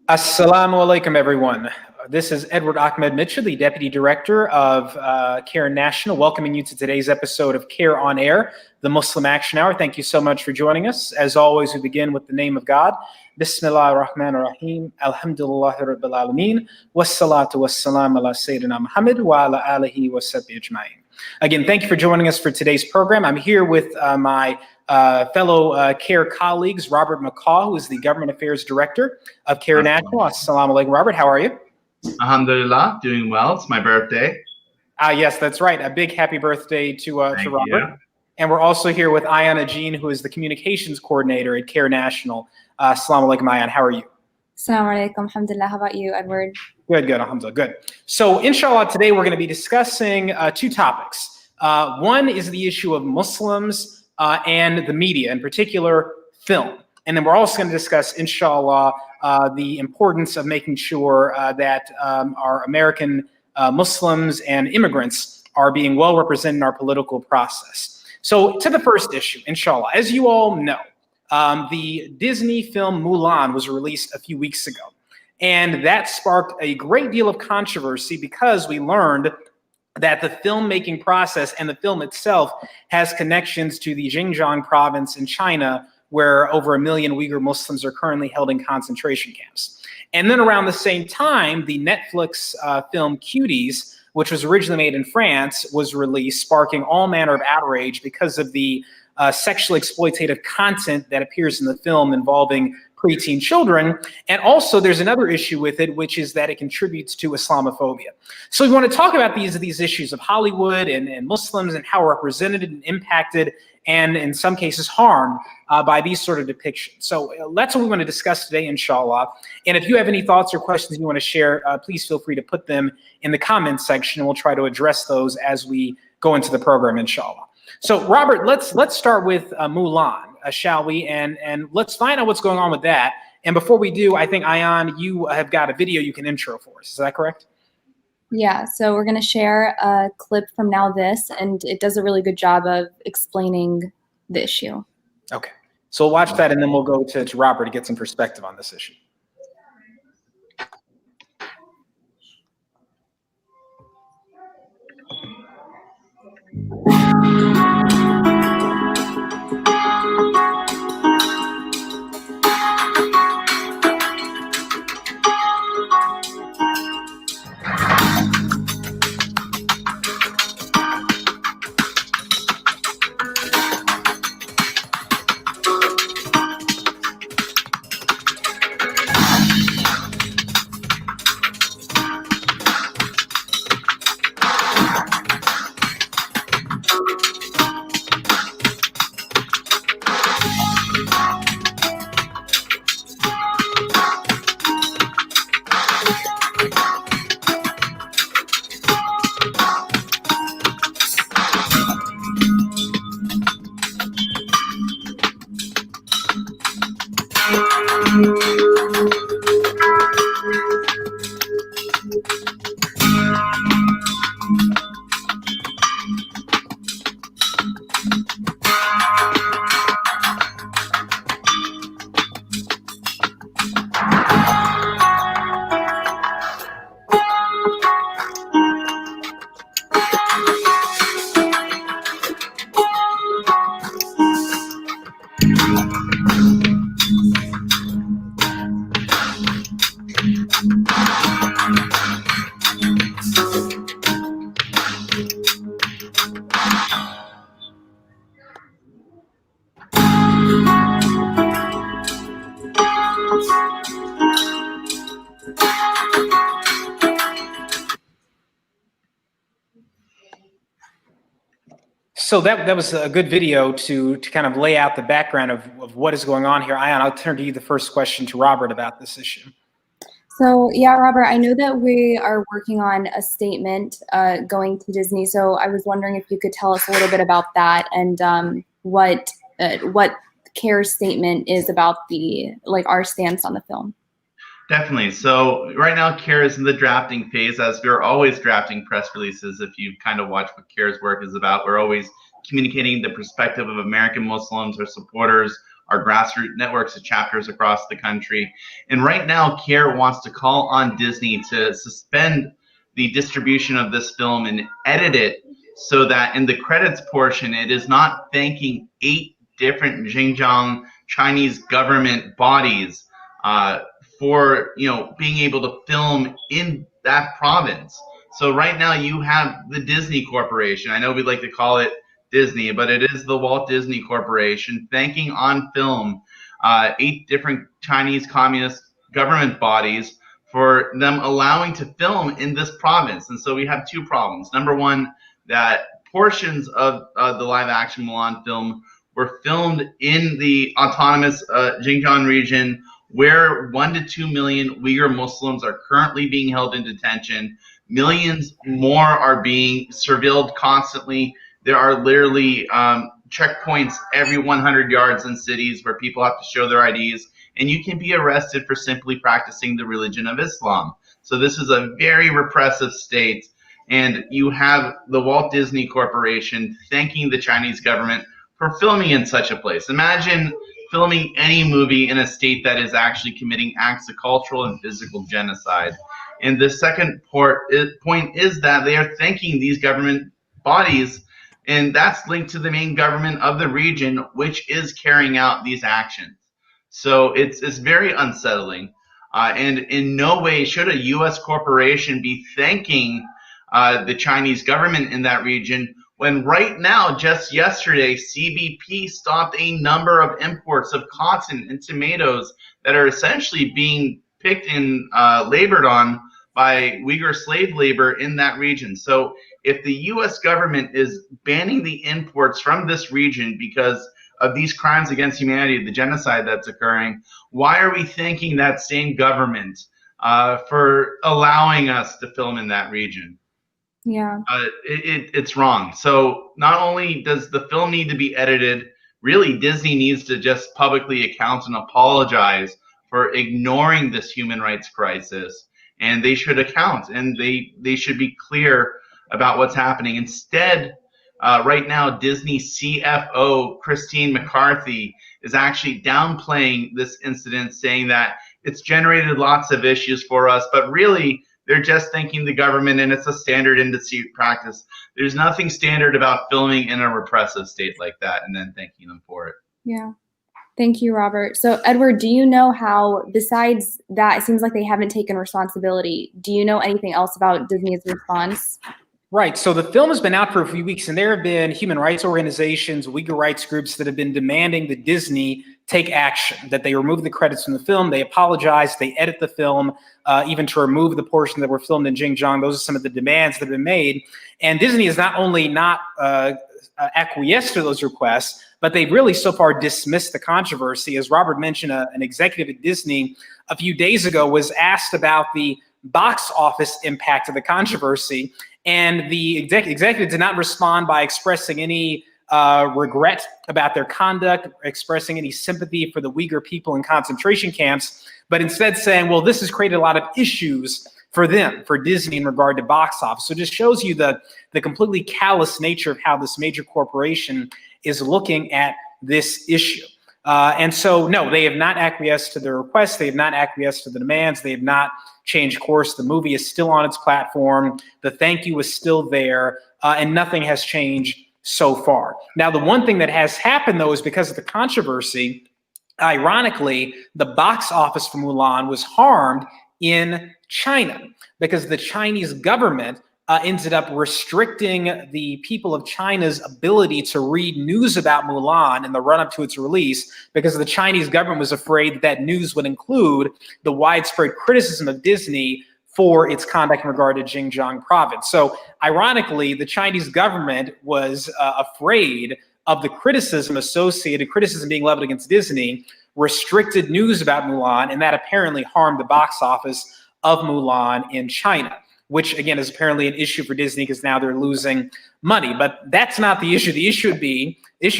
Assalamu alaikum, everyone. This is Edward Ahmed Mitchell, the Deputy Director of CAIR National, welcoming you to today's episode of CAIR On Air, the Muslim Action Hour. Thank you so much for joining us. As always, we begin with the name of God. Bismillah ar-Rahman ar-Rahim. Alhamdulillah Rabbil Alameen. Wassalatu wassalam ala Sayyidina Muhammad wa ala alihi wa sahbihi ajma'in. Again, thank you for joining us for today's program. I'm here with my fellow CAIR colleagues, Robert McCaw, who is the Government Affairs Director of CAIR National. Assalamu alaikum, Robert. How are you? Alhamdulillah, doing well. It's my birthday. Yes, that's right. A big happy birthday to Robert. You. And we're also here with Ayana Jean, who is the Communications Coordinator at CAIR National. Assalamu alaikum, Ayan. How are you? Assalamu alaikum. Alhamdulillah. How about you, Edward? Good, alhamdulillah, good. So inshallah, today we're going to be discussing two topics. One is the issue of Muslims and the media, in particular film. And then we're also going to discuss, inshallah, the importance of making sure that our American Muslims and immigrants are being well represented in our political process. So to the first issue, inshallah, as you all know, the Disney film Mulan was released a few weeks ago. And that sparked a great deal of controversy because we learned that the filmmaking process and the film itself has connections to the Xinjiang province in China, where over 1 million Uighur Muslims are currently held in concentration camps. And then around the same time, the Netflix film Cuties, which was originally made in France, was released, sparking all manner of outrage because of the sexually exploitative content that appears in the film involving preteen children. And also there's another issue with it, which is that it contributes to Islamophobia. So we want to talk about these issues of Hollywood and Muslims and how represented and impacted and in some cases harmed by these sort of depictions. So that's what we want to discuss today, inshallah. And if you have any thoughts or questions you want to share, please feel free to put them in the comments section and we'll try to address those as we go into the program, inshallah. So Robert, let's start with Mulan. Shall we? And let's find out what's going on with that. And before we do, I think, Ayan, you have got a video you can intro for us. Is that correct? Yeah, so we're going to share a clip from Now This, and it does a really good job of explaining the issue. Okay, so we'll watch that, and then we'll go to Robert to get some perspective on this issue. So that was a good video to kind of lay out the background of what is going on here. Ayan, I'll turn to you the first question to Robert about this issue. So yeah, Robert, I know that we are working on a statement going to Disney. So I was wondering if you could tell us a little bit about that and what CAIR's statement is about our stance on the film. Definitely. So right now, CAIR is in the drafting phase, as we're always drafting press releases. If you kind of watch what CAIR's work is about, we're always communicating the perspective of American Muslims, our supporters, our grassroots networks of chapters across the country. And right now, CAIR wants to call on Disney to suspend the distribution of this film and edit it so that in the credits portion, it is not thanking 8 different Xinjiang Chinese government bodies for being able to film in that province. So right now you have the Disney Corporation. I know we like to call it Disney, but it is the Walt Disney Corporation thanking on film 8 different Chinese communist government bodies for them allowing to film in this province. And so we have 2 problems. Number one, that portions of the live action Mulan film were filmed in the autonomous Xinjiang region, where 1 to 2 million Uighur Muslims are currently being held in detention. Millions more are being surveilled constantly. There are literally checkpoints every 100 yards in cities where people have to show their IDs, and you can be arrested for simply practicing the religion of Islam. So this is a very repressive state, and you have the Walt Disney Corporation thanking the Chinese government for filming in such a place. Imagine filming any movie in a state that is actually committing acts of cultural and physical genocide. And the second point is that they are thanking these government bodies, and that's linked to the main government of the region, which is carrying out these actions. So it's very unsettling. And in no way should a U.S. corporation be thanking the Chinese government in that region, when right now, just yesterday, CBP stopped a number of imports of cotton and tomatoes that are essentially being picked and labored on by Uyghur slave labor in that region. So if the U.S. government is banning the imports from this region because of these crimes against humanity, the genocide that's occurring, why are we thanking that same government for allowing us to film in that region? Yeah. It's wrong. So not only does the film need to be edited, really Disney needs to just publicly account and apologize for ignoring this human rights crisis. And they should account, and they should be clear about what's happening. Instead, right now, Disney CFO Christine McCarthy is actually downplaying this incident, saying that it's generated lots of issues for us, but really they're just thanking the government, and it's a standard industry practice. There's nothing standard about filming in a repressive state like that and then thanking them for it. Yeah. Thank you, Robert. So, Edward, do you know how, besides that, it seems like they haven't taken responsibility. Do you know anything else about Disney's response? Right. So the film has been out for a few weeks, and there have been human rights organizations, Uyghur rights groups that have been demanding that Disney take action, that they remove the credits from the film, they apologize, they edit the film, even to remove the portion that were filmed in Xinjiang. Those are some of the demands that have been made. And Disney has not only not acquiesced to those requests, but they've really so far dismissed the controversy. As Robert mentioned, an executive at Disney a few days ago was asked about the box office impact of the controversy, and the executive did not respond by expressing any regret about their conduct, expressing any sympathy for the Uyghur people in concentration camps, but instead saying, well, this has created a lot of issues for them, for Disney, in regard to box office. So it just shows you the completely callous nature of how this major corporation is looking at this issue. And so, no, they have not acquiesced to the requests. They have not acquiesced to the demands. They have not changed course. The movie is still on its platform. The thank you is still there, and nothing has changed so far. Now, the one thing that has happened, though, is because of the controversy, ironically, the box office for Mulan was harmed in China because the Chinese government ended up restricting the people of China's ability to read news about Mulan in the run-up to its release, because the Chinese government was afraid that news would include the widespread criticism of Disney for its conduct in regard to Xinjiang province. So ironically, the Chinese government was afraid of the criticism being leveled against Disney, restricted news about Mulan, and that apparently harmed the box office of Mulan in China, which again is apparently an issue for Disney because now they're losing money. But that's not the issue. The issue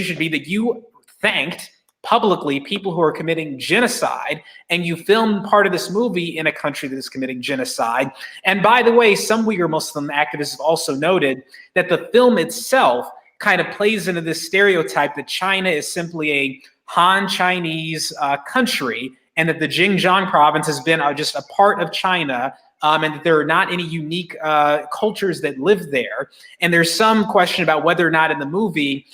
should be that you thanked publicly people who are committing genocide, and you filmed part of this movie in a country that is committing genocide. And by the way, some Uyghur Muslim activists have also noted that the film itself kind of plays into this stereotype that China is simply a Han Chinese country, and that the Xinjiang province has been just a part of China, and that there are not any unique cultures that live there. And there's some question about whether or not in the movie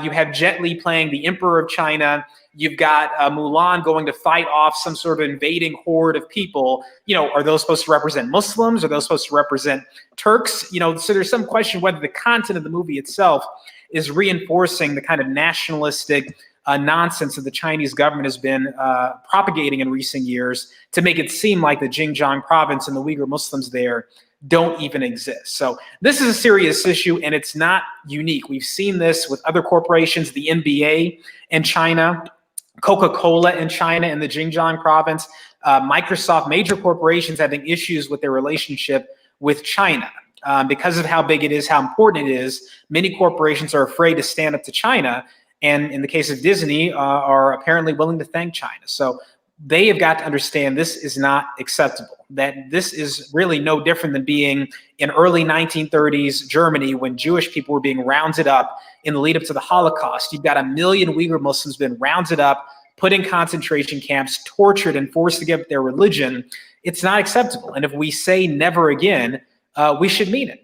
you have Jet Li playing the Emperor of China. You've got Mulan going to fight off some sort of invading horde of people. Are those supposed to represent Muslims? Are those supposed to represent Turks? So there's some question whether the content of the movie itself is reinforcing the kind of nationalistic nonsense that the Chinese government has been propagating in recent years to make it seem like the Xinjiang province and the Uighur Muslims there don't even exist. So this is a serious issue, and it's not unique. We've seen this with other corporations, the NBA in China, Coca-Cola in China, and the Xinjiang province, Microsoft, major corporations having issues with their relationship with China. Because of how big it is, how important it is, many corporations are afraid to stand up to China, and in the case of Disney, are apparently willing to thank China. So they have got to understand this is not acceptable, that this is really no different than being in early 1930s Germany when Jewish people were being rounded up in the lead up to the Holocaust. You've got 1 million Uighur Muslims been rounded up, put in concentration camps, tortured, and forced to give up their religion. It's not acceptable. And if we say never again, we should mean it.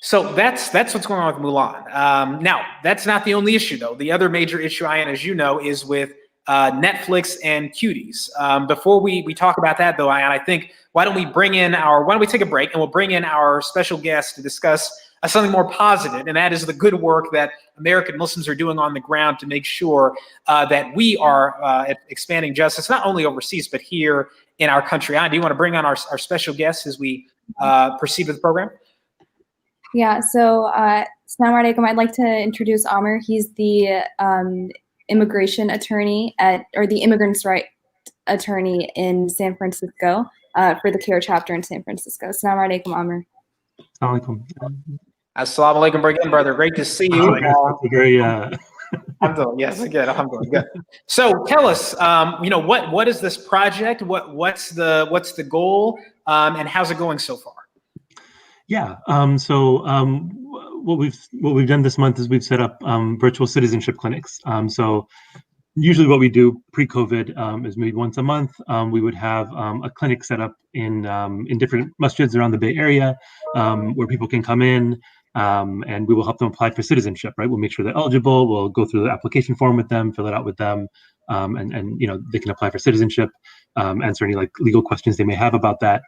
So that's what's going on with Mulan. Now, that's not the only issue, though. The other major issue, Ayan, as you know, is with Netflix and Cuties. Before we talk about that, though, Ayan, I think why don't we take a break and we'll bring in our special guest to discuss something more positive, and that is the good work that American Muslims are doing on the ground to make sure that we are expanding justice, not only overseas, but here in our country. Ayan, do you want to bring on our special guest as we proceed with the program? Yeah, so Assalamu alaikum. I'd like to introduce Amr. He's the immigration attorney the immigrants' right attorney in San Francisco for the CAIR chapter in San Francisco. Assalamu alaikum, Amr. Assalamu alaikum. Assalamu alaikum again, brother. Great to see you. Very, yes, again, good. So tell us, what is this project? What's the goal, and how's it going so far? Yeah. What we've done this month is we've set up virtual citizenship clinics. So usually what we do pre-COVID is maybe once a month we would have a clinic set up in different masjids around the Bay Area where people can come in and we will help them apply for citizenship. Right, we'll make sure they're eligible. We'll go through the application form with them, fill it out with them, and they can apply for citizenship, answer any legal questions they may have about that.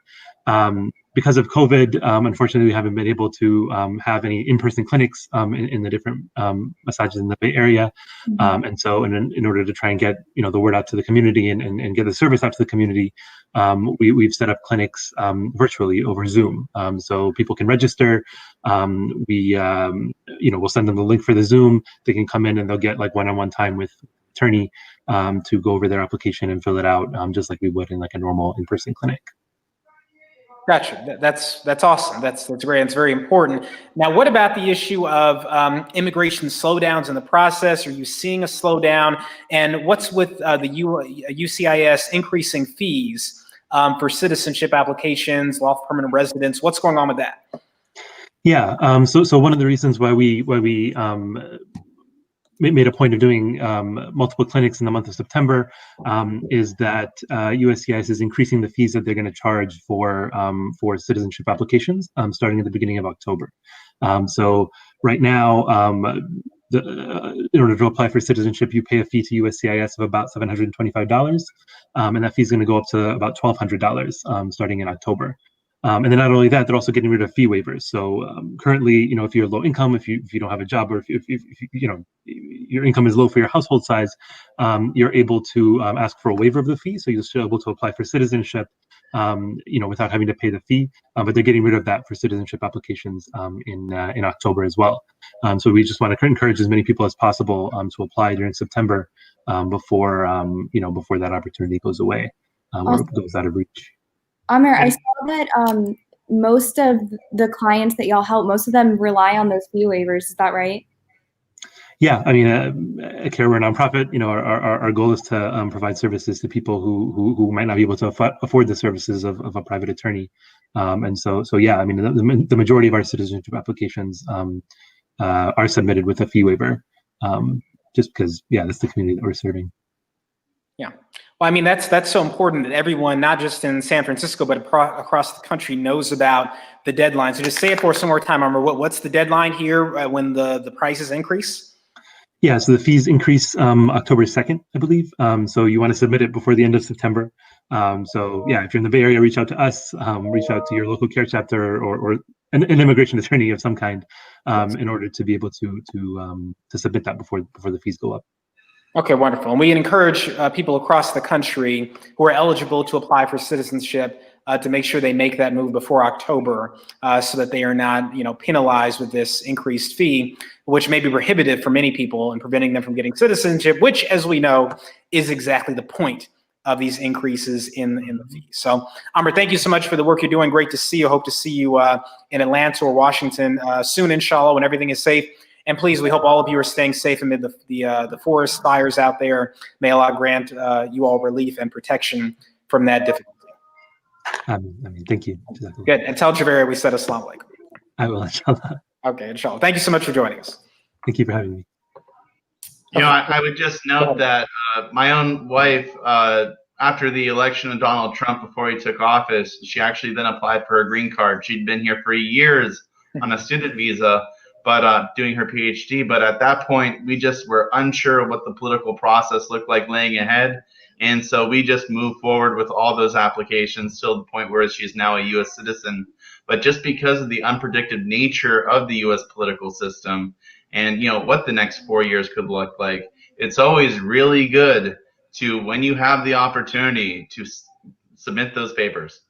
Because of COVID, unfortunately, we haven't been able to have any in-person clinics in the different masajids in the Bay Area. And so in order to try and get the word out to the community and get the service out to the community, we've set up clinics virtually over Zoom. So people can register. We'll send them the link for the Zoom. They can come in and they'll get one-on-one time with attorney to go over their application and fill it out just like we would in a normal in-person clinic. Gotcha. That's awesome. That's great. It's very important. Now, what about the issue of immigration slowdowns in the process? Are you seeing a slowdown? And what's with the UCIS increasing fees for citizenship applications, lawful permanent residence? What's going on with that? Yeah. So one of the reasons why we made a point of doing multiple clinics in the month of September is that USCIS is increasing the fees that they're going to charge for citizenship applications starting at the beginning of October. So right now, in order to apply for citizenship, you pay a fee to USCIS of about $725, and that fee is going to go up to about $1,200 starting in October. And then not only that, they're also getting rid of fee waivers. So currently, if you're low income, if you don't have a job, or if your income is low for your household size, you're able to ask for a waiver of the fee. So you're still able to apply for citizenship, without having to pay the fee. But they're getting rid of that for citizenship applications in October as well. So we just want to encourage as many people as possible to apply during September before that opportunity goes away or goes out of reach. Amr, I saw that most of the clients that y'all help, most of them rely on those fee waivers. Is that right? Yeah, I mean, at CAIR, we're a nonprofit. Our goal is to provide services to people who might not be able to afford the services of a private attorney. And so yeah, I mean, the majority of our citizenship applications are submitted with a fee waiver. just because, yeah, that's the community that we're serving. Yeah. Well, I mean, that's so important that everyone, not just in San Francisco, but across the country, knows about the deadline. So just say it for us some more time, Amr. What's the deadline here when the prices increase? Yeah, so the fees increase October 2nd, I believe. So you want to submit it before the end of September. So yeah, if you're in the Bay Area, reach out to us, reach out to your local CAIR chapter or an immigration attorney of some kind in order to be able to submit that before the fees go up. Okay, wonderful. And we encourage people across the country who are eligible to apply for citizenship to make sure they make that move before October so that they are not, penalized with this increased fee, which may be prohibitive for many people and preventing them from getting citizenship, which, as we know, is exactly the point of these increases in the fees. So, Amr, thank you so much for the work you're doing. Great to see you. Hope to see you in Atlanta or Washington soon, inshallah, when everything is safe. And please, we hope all of you are staying safe amid the forest fires out there. May Allah grant you all relief and protection from that difficulty. Thank you. Good. And tell Javeria we said assalamu alaikum. I will, inshallah. Okay, inshallah. Thank you so much for joining us. Thank you for having me. I would just note that my own wife, after the election of Donald Trump, before he took office, she actually then applied for a green card. She'd been here for years on a student visa, but doing her PhD. But at that point, we just were unsure of what the political process looked like laying ahead. And so we just moved forward with all those applications till the point where she's now a U.S. citizen. But just because of the unpredictable nature of the U.S. political system and, what the next 4 years could look like, it's always really good to, when you have the opportunity, to submit those papers.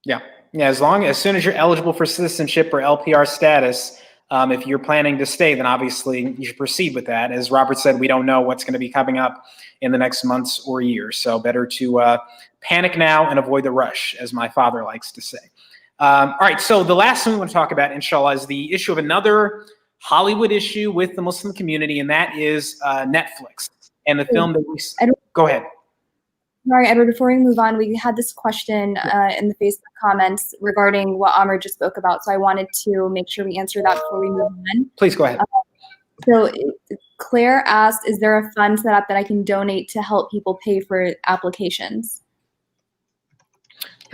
Yeah. As soon as you're eligible for citizenship or LPR status, if you're planning to stay, then obviously you should proceed with that. As Robert said, we don't know what's going to be coming up in the next months or years. So better to panic now and avoid the rush, as my father likes to say. All right. So the last thing we want to talk about, inshallah, is the issue of another Hollywood issue with the Muslim community, and that is Netflix and the film that we... Go ahead. Sorry, Edward, before we move on, we had this question in the Facebook comments regarding what Amr just spoke about. So I wanted to make sure we answer that before we move on. Please go ahead. So Claire asked, is there a fund set up that I can donate to help people pay for applications?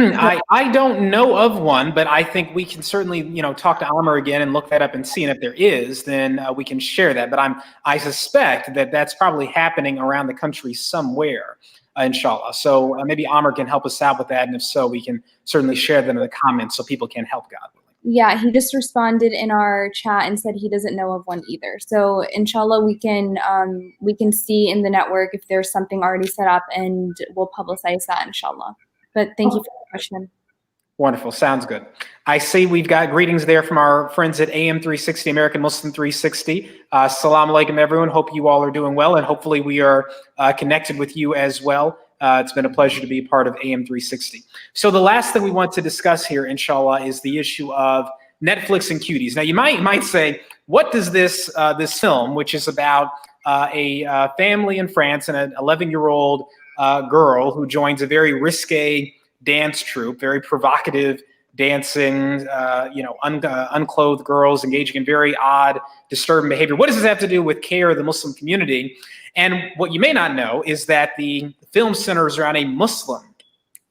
I don't know of one, but I think we can certainly, talk to Amr again and look that up and see. And if there is, then we can share that. But I suspect that that's probably happening around the country somewhere. Inshallah. So maybe Amr can help us out with that. And if so, we can certainly share them in the comments so people can help God. Yeah, he just responded in our chat and said he doesn't know of one either. So inshallah, we can see in the network if there's something already set up, and we'll publicize that, inshallah. But thank you for the question. Wonderful. Sounds good. I see we've got greetings there from our friends at AM 360, American Muslim 360. Assalamu alaikum, everyone. Hope you all are doing well, and hopefully we are connected with you as well. It's been a pleasure to be a part of AM 360. So the last thing we want to discuss here, inshallah, is the issue of Netflix and Cuties. Now, you might say, what does this film, which is about a family in France and an 11-year-old girl who joins a very risque dance troupe, very provocative dancing, unclothed girls engaging in very odd, disturbing behavior. What does this have to do with CAIR, the Muslim community? And what you may not know is that the film centers around a Muslim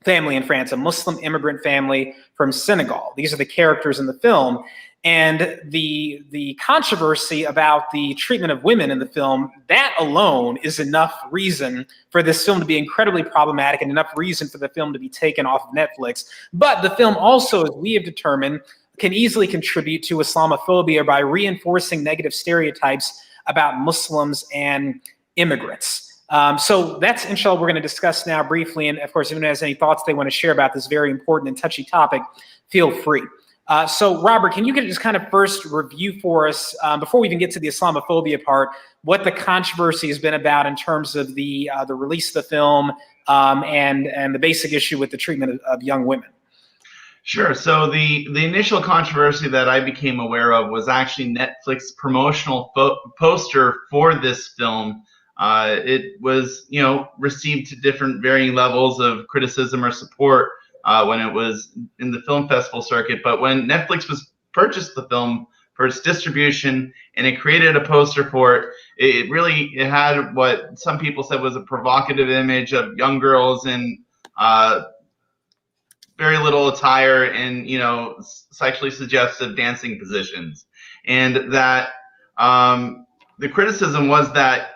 family in France, a Muslim immigrant family from Senegal. These are the characters in the film. And the controversy about the treatment of women in the film, that alone is enough reason for this film to be incredibly problematic and enough reason for the film to be taken off of Netflix. But the film also, as we have determined, can easily contribute to Islamophobia by reinforcing negative stereotypes about Muslims and immigrants. So that's, inshallah, we're going to discuss now briefly. And of course, if anyone has any thoughts they want to share about this very important and touchy topic, feel free. So Robert, can you just kind of first review for us, before we even get to the Islamophobia part, what the controversy has been about in terms of the release of the film and the basic issue with the treatment of young women? Sure. So the initial controversy that I became aware of was actually Netflix promotional poster for this film. It was, received to different varying levels of criticism or support when it was in the film festival circuit. But when Netflix purchased the film for its distribution, and it created a poster for it. It had what some people said was a provocative image of young girls in very little attire and, you know, sexually suggestive dancing positions. And that the criticism was that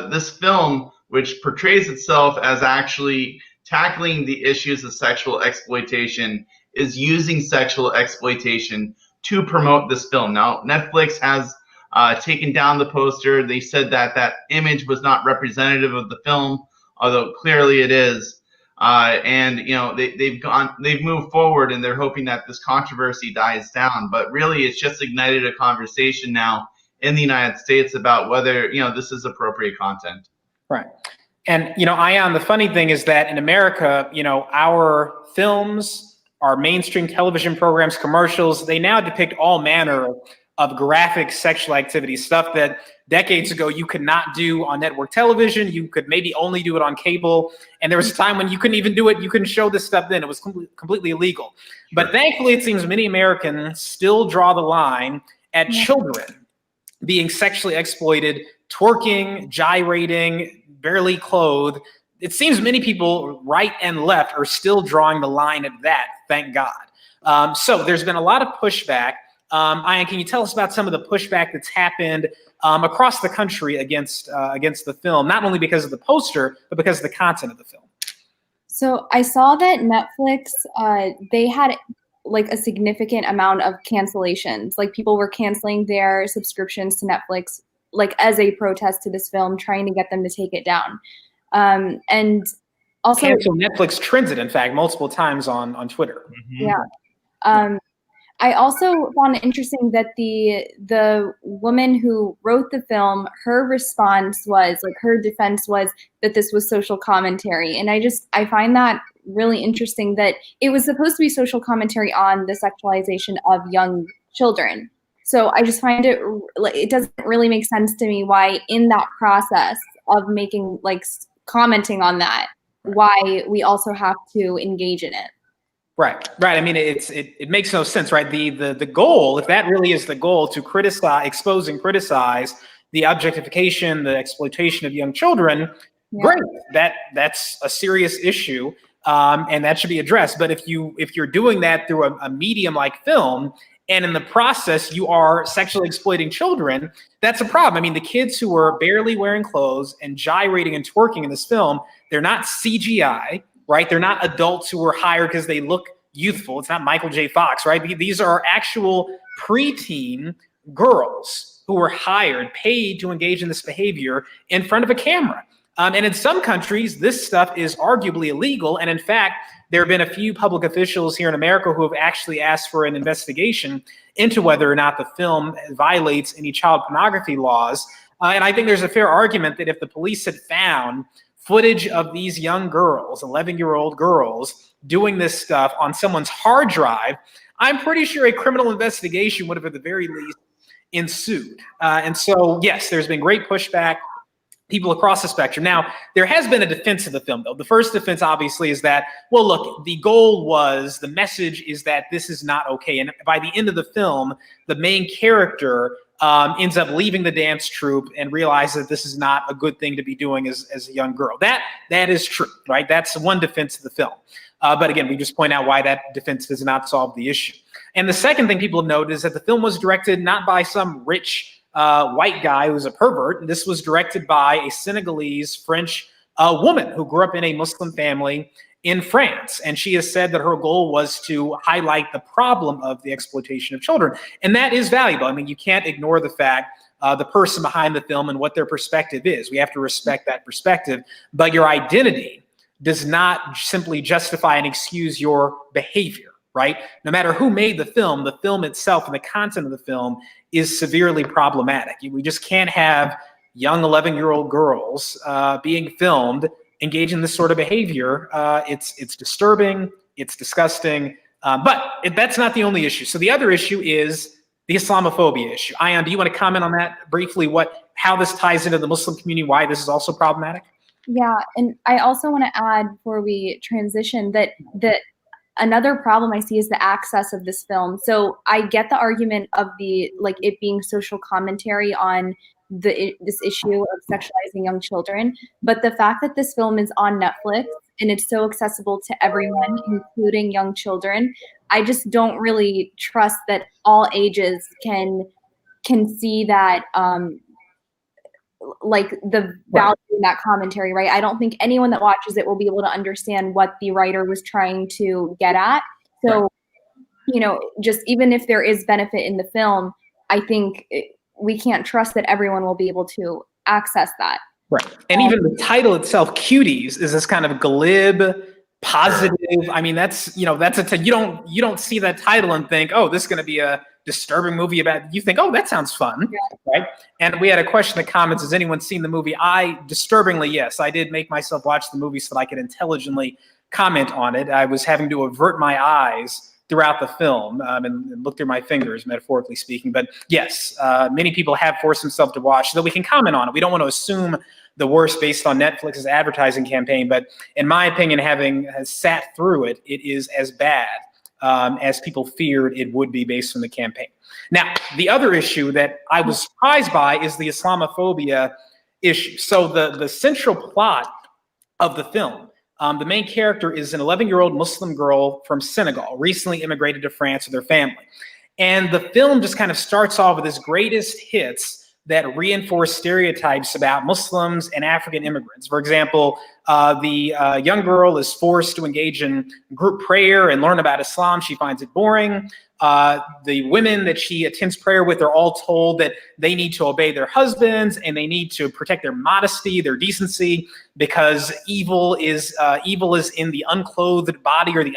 this film, which portrays itself as actually tackling the issues of sexual exploitation, is using sexual exploitation to promote this film. Now, Netflix has taken down the poster. They said that that image was not representative of the film, although clearly it is. And you know, they've moved forward, and they're hoping that this controversy dies down. But really, it's just ignited a conversation now in the United States about whether, you know, this is appropriate content. Right. And, you know, Ion, the funny thing is that in America, you know, our films, our mainstream television programs, commercials, they now depict all manner of graphic sexual activity, stuff that decades ago you could not do on network television. You could maybe only do it on cable. And there was a time when you couldn't even do it. You couldn't show this stuff then. It was completely illegal. But thankfully, it seems many Americans still draw the line at children being sexually exploited, twerking, gyrating, barely clothed. It seems many people, right and left, are still drawing the line at that, thank God. So there's been a lot of pushback. Ian, can you tell us about some of the pushback that's happened across the country against the film, not only because of the poster, but because of the content of the film? So I saw that Netflix, they had like a significant amount of cancellations. Like people were canceling their subscriptions to Netflix, like as a protest to this film, trying to get them to take it down. And also Netflix trends it, in fact, multiple times on Twitter. Mm-hmm. Yeah. I also found it interesting that the woman who wrote the film, her response was, like, her defense was that this was social commentary. And I find that really interesting, that it was supposed to be social commentary on the sexualization of young children. So I just find it doesn't really make sense to me why in that process of making, like, commenting on that, why we also have to engage in it. Right. I mean, it makes no sense, right? The goal, if that really is the goal, to expose and criticize the objectification, the exploitation of young children, great. That's a serious issue, and that should be addressed. But if you're doing that through a medium like film, and in the process you are sexually exploiting children, that's a problem. I mean, the kids who are barely wearing clothes and gyrating and twerking in this film, they're not CGI. Right? They're not adults who were hired because they look youthful. It's not Michael J. Fox, right? These are actual preteen girls who were hired, paid to engage in this behavior in front of a camera. And in some countries, this stuff is arguably illegal. And in fact, there have been a few public officials here in America who have actually asked for an investigation into whether or not the film violates any child pornography laws. And I think there's a fair argument that if the police had found footage of these young girls, 11-year-old girls, doing this stuff on someone's hard drive, I'm pretty sure a criminal investigation would have at the very least ensued. And so, yes, there's been great pushback, people across the spectrum. Now, there has been a defense of the film, though. The first defense, obviously, is that, well, look, the message is that this is not okay. And by the end of the film, the main character ends up leaving the dance troupe and realizes that this is not a good thing to be doing as a young girl. That is true, right? That's one defense of the film. But again, we just point out why that defense does not solve the issue. And the second thing people have noted is that the film was directed not by some rich white guy who's a pervert. This was directed by a Senegalese French woman who grew up in a Muslim family in France. And she has said that her goal was to highlight the problem of the exploitation of children. And that is valuable. I mean, you can't ignore the fact the person behind the film and what their perspective is. We have to respect that perspective. But your identity does not simply justify and excuse your behavior, right? No matter who made the film itself and the content of the film is severely problematic. We just can't have young 11-year-old girls being filmed engage in this sort of behavior. It's disturbing, it's disgusting, but that's not the only issue. So the other issue is the Islamophobia issue. Ian, do you want to comment on that briefly, how this ties into the Muslim community, why this is also problematic? Yeah, and I also want to add before we transition that another problem I see is the access of this film. So I get the argument of the like it being social commentary on this issue of sexualizing young children, but the fact that this film is on Netflix and it's so accessible to everyone, including young children, I just don't really trust that all ages can see that like the value in that commentary, right? I don't think anyone that watches it will be able to understand what the writer was trying to get at. So, you know, just even if there is benefit in the film, I think we can't trust that everyone will be able to access that. Right. And even the title itself, Cuties, is this kind of glib, positive. I mean, that's, you know, that's you don't see that title and think, oh, this is going to be a disturbing movie about, you think, oh, that sounds fun, right? And we had a question in the comments, has anyone seen the movie? Disturbingly, yes, I did make myself watch the movie so that I could intelligently comment on it. I was having to avert my eyes throughout the film and look through my fingers, metaphorically speaking. But yes, many people have forced themselves to watch so that we can comment on it. We don't want to assume the worst based on Netflix's advertising campaign, but in my opinion, having sat through it, it is as bad as people feared it would be based on the campaign. Now, the other issue that I was surprised by is the Islamophobia issue. So the central plot of the film, the main character is an 11-year-old Muslim girl from Senegal, recently immigrated to France with her family. And the film just kind of starts off with his greatest hits that reinforce stereotypes about Muslims and African immigrants. For example, the young girl is forced to engage in group prayer and learn about Islam. She finds it boring. The women that she attends prayer with are all told that they need to obey their husbands and they need to protect their modesty, their decency, because evil is in the unclothed body or the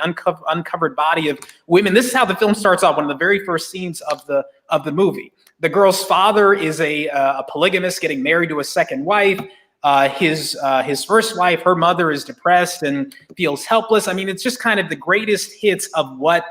uncovered body of women. This is how the film starts off, one of the very first scenes of the movie. The girl's father is a polygamist getting married to a second wife. His first wife, her mother, is depressed and feels helpless. I mean, it's just kind of the greatest hits of what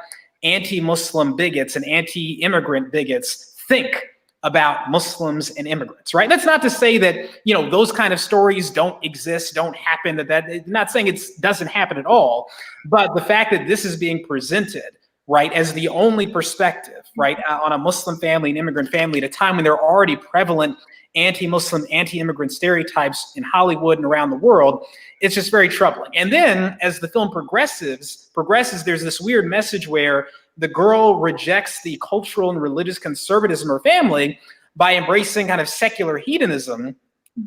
anti-Muslim bigots and anti-immigrant bigots think about Muslims and immigrants, right? That's not to say that, you know, those kind of stories don't exist, don't happen, not saying it doesn't happen at all, but the fact that this is being presented, right, as the only perspective, right, on a Muslim family, an immigrant family, at a time when there are already prevalent anti-Muslim, anti-immigrant stereotypes in Hollywood and around the world, it's just very troubling. And then as the film progresses, there's this weird message where the girl rejects the cultural and religious conservatism of her family by embracing kind of secular hedonism.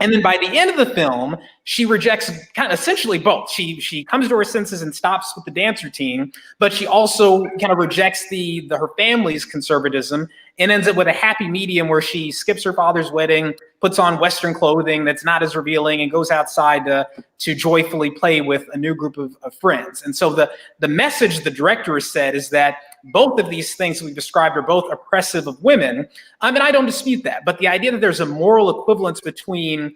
And then by the end of the film, she rejects kind of essentially both. She comes to her senses and stops with the dance routine, but she also kind of rejects her family's conservatism and ends up with a happy medium where she skips her father's wedding, puts on Western clothing that's not as revealing, and goes outside to joyfully play with a new group of friends. And so the message the director has said is that both of these things that we've described are both oppressive of women. And I don't dispute that. But the idea that there's a moral equivalence between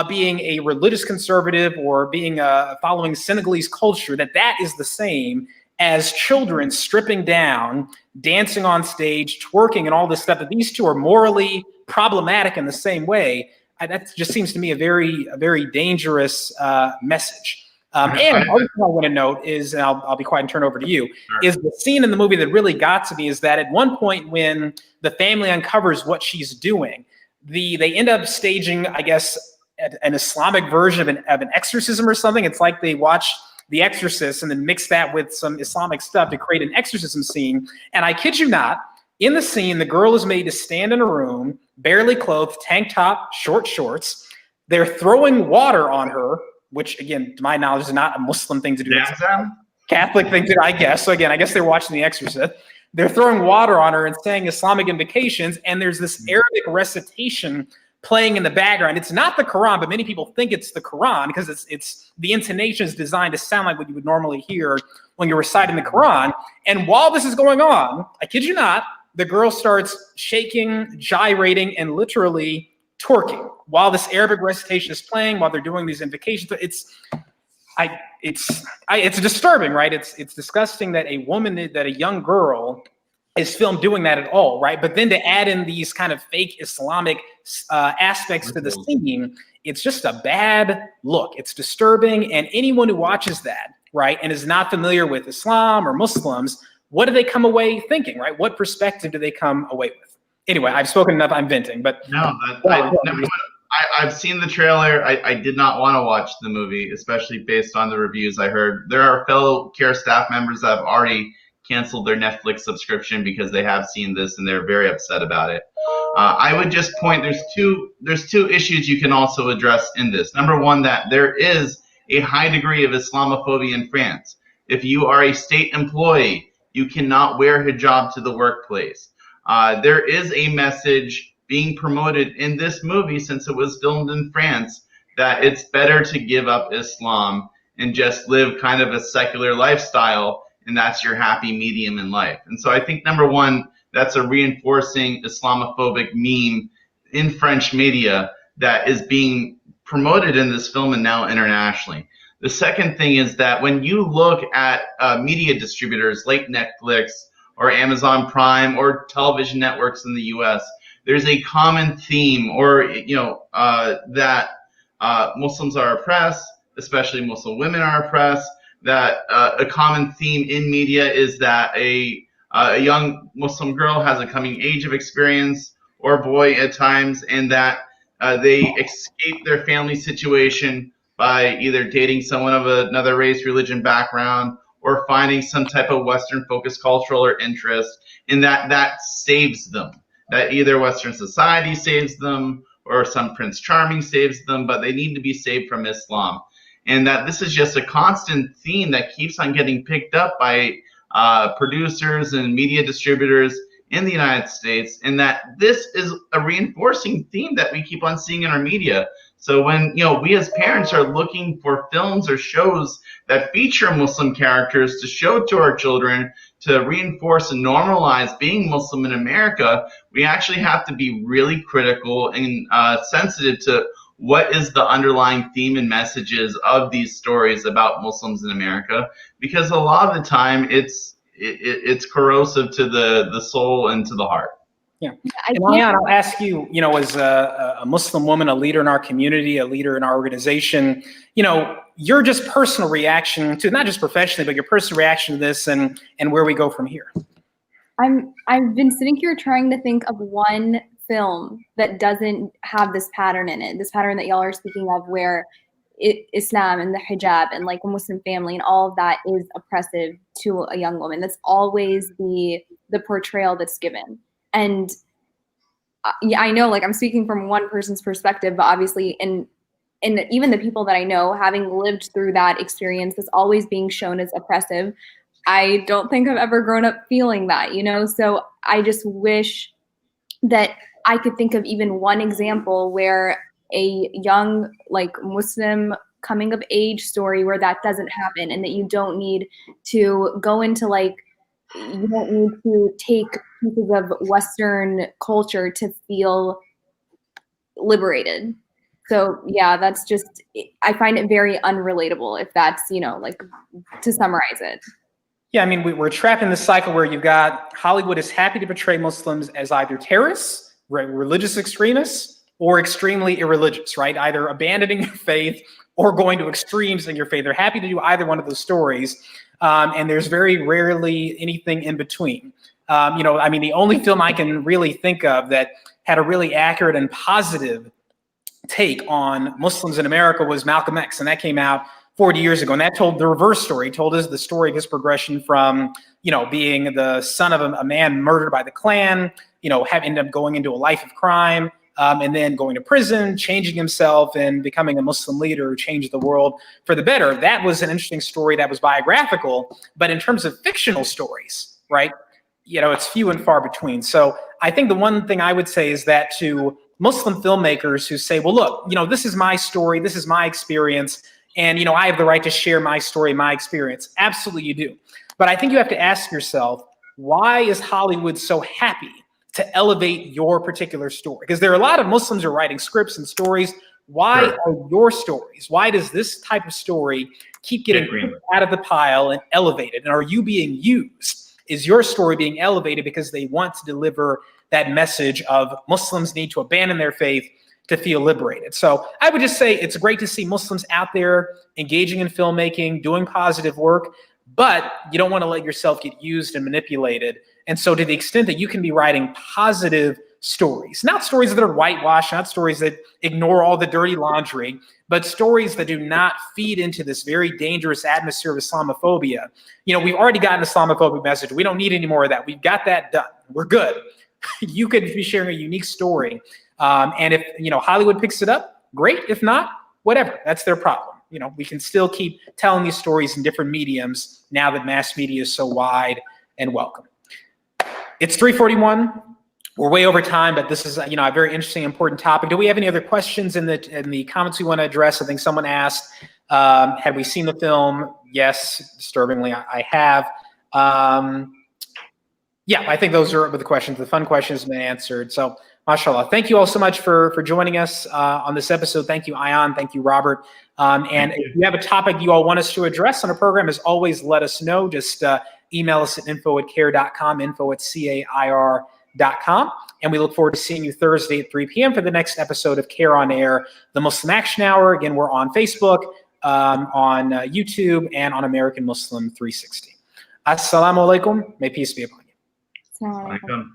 being a religious conservative or being following Senegalese culture, that is the same as children stripping down, dancing on stage, twerking, and all this stuff, that these two are morally problematic in the same way, that just seems to me a very dangerous message. And another thing I want to note is, and I'll be quiet and turn over to you, is the scene in the movie that really got to me is that at one point when the family uncovers what she's doing, they end up staging, I guess, an Islamic version of an exorcism or something. It's like they watch The Exorcist and then mix that with some Islamic stuff to create an exorcism scene. And I kid you not, in the scene, the girl is made to stand in a room, barely clothed, tank top, short shorts. They're throwing water on her, which, again, to my knowledge, is not a Muslim thing to do. It's a Catholic thing to do, I guess. So again, I guess they're watching The Exorcist. They're throwing water on her and saying Islamic invocations, and there's this Arabic recitation playing in the background. It's not the Quran, but many people think it's the Quran because it's the intonation is designed to sound like what you would normally hear when you're reciting the Quran. And while this is going on, I kid you not, the girl starts shaking, gyrating, and literally twerking while this Arabic recitation is playing, while they're doing these invocations. It's disturbing, right? It's disgusting that a young girl is filmed doing that at all, right? But then to add in these kind of fake Islamic aspects to the scene, it's just a bad look. It's disturbing, and anyone who watches that right, and is not familiar with Islam or Muslims, what do they come away thinking, right? What perspective do they come away with? Anyway, I've spoken enough. I'm venting, but I've seen the trailer. I did not want to watch the movie, especially based on the reviews I heard. There are fellow CAIR staff members that have already canceled their Netflix subscription because they have seen this and they're very upset about it. I would just point, there's two issues you can also address in this. Number one, that there is a high degree of Islamophobia in France. If you are a state employee, you cannot wear hijab to the workplace. There is a message being promoted in this movie, since it was filmed in France, that it's better to give up Islam and just live kind of a secular lifestyle, and that's your happy medium in life. And so I think, number one, that's a reinforcing Islamophobic meme in French media that is being promoted in this film and now internationally. The second thing is that when you look at media distributors like Netflix or Amazon Prime or television networks in the US, there's a common theme, or that Muslims are oppressed, especially Muslim women are oppressed. That a common theme in media is that a young Muslim girl has a coming age of experience, or boy at times, and that they escape their family situation by either dating someone of another race, religion, background, or finding some type of Western-focused cultural or interest, and that saves them. That either Western society saves them or some Prince Charming saves them, but they need to be saved from Islam. And that this is just a constant theme that keeps on getting picked up by producers and media distributors in the United States, and that this is a reinforcing theme that we keep on seeing in our media. So when we as parents are looking for films or shows that feature Muslim characters to show to our children to reinforce and normalize being Muslim in America, we actually have to be really critical and sensitive to what is the underlying theme and messages of these stories about Muslims in America, because a lot of the time it's corrosive to the soul and to the heart. Yeah. And Ayan, I'll ask you, as a Muslim woman, a leader in our community, a leader in our organization, your just personal reaction to, not just professionally, but your personal reaction to this and where we go from here. I've been sitting here trying to think of one film that doesn't have this pattern in it, this pattern that y'all are speaking of, where Islam and the hijab and like a Muslim family and all of that is oppressive to a young woman. That's always the portrayal that's given. And I know, like, I'm speaking from one person's perspective, but obviously, and even the people that I know, having lived through that experience, that's always being shown as oppressive. I don't think I've ever grown up feeling that, So I just wish that I could think of even one example where a young, like, Muslim coming of age story where that doesn't happen, and that you don't need to go into, like, you don't need to take pieces of Western culture to feel liberated. So yeah, that's just, I find it very unrelatable, if that's, like, to summarize it. Yeah, I mean, we're trapped in this cycle where you've got Hollywood is happy to portray Muslims as either terrorists, religious extremists, or extremely irreligious, right? Either abandoning your faith or going to extremes in your faith. They're happy to do either one of those stories. And there's very rarely anything in between. The only film I can really think of that had a really accurate and positive take on Muslims in America was Malcolm X, and that came out 40 years ago. And that told the reverse story, told us the story of his progression from, being the son of a man murdered by the Klan, ended up going into a life of crime, and then going to prison, changing himself and becoming a Muslim leader who changed the world for the better. That was an interesting story that was biographical, but in terms of fictional stories, right? It's few and far between. So I think the one thing I would say is that to Muslim filmmakers who say, well, look, this is my story, this is my experience, and, I have the right to share my story, my experience. Absolutely you do. But I think you have to ask yourself, why is Hollywood so happy to elevate your particular story? Because there are a lot of Muslims who are writing scripts and stories. Why are your stories? Why does this type of story keep getting out of the pile and elevated? And are you being used? Is your story being elevated because they want to deliver that message of Muslims need to abandon their faith, to feel liberated. So I would just say it's great to see Muslims out there engaging in filmmaking, doing positive work, but you don't want to let yourself get used and manipulated. And so to the extent that you can be writing positive stories, not stories that are whitewashed, not stories that ignore all the dirty laundry, but stories that do not feed into this very dangerous atmosphere of Islamophobia. You know, we've already gotten an Islamophobic message. We don't need any more of that. We've got that done. We're good. You could be sharing a unique story. And if, you know, Hollywood picks it up, great. If not, whatever. That's their problem. You know, we can still keep telling these stories in different mediums now that mass media is so wide and welcome. It's 3:41. We're way over time, but this is, you know, a very interesting, important topic. Do we have any other questions in the comments we want to address? I think someone asked, had we seen the film? Yes, disturbingly, I have. Yeah, I think those are the questions. The fun questions have been answered. So, mashallah. Thank you all so much for joining us on this episode. Thank you, Ayan. Thank you, Robert. And if you have a topic you all want us to address on a program, as always, let us know. Just email us at info@cair.com, info@CAIR.com. And we look forward to seeing you Thursday at 3 p.m. for the next episode of CAIR on Air, the Muslim Action Hour. Again, we're on Facebook, on YouTube, and on American Muslim 360. Assalamu alaikum. May peace be upon you. Assalamu alaikum.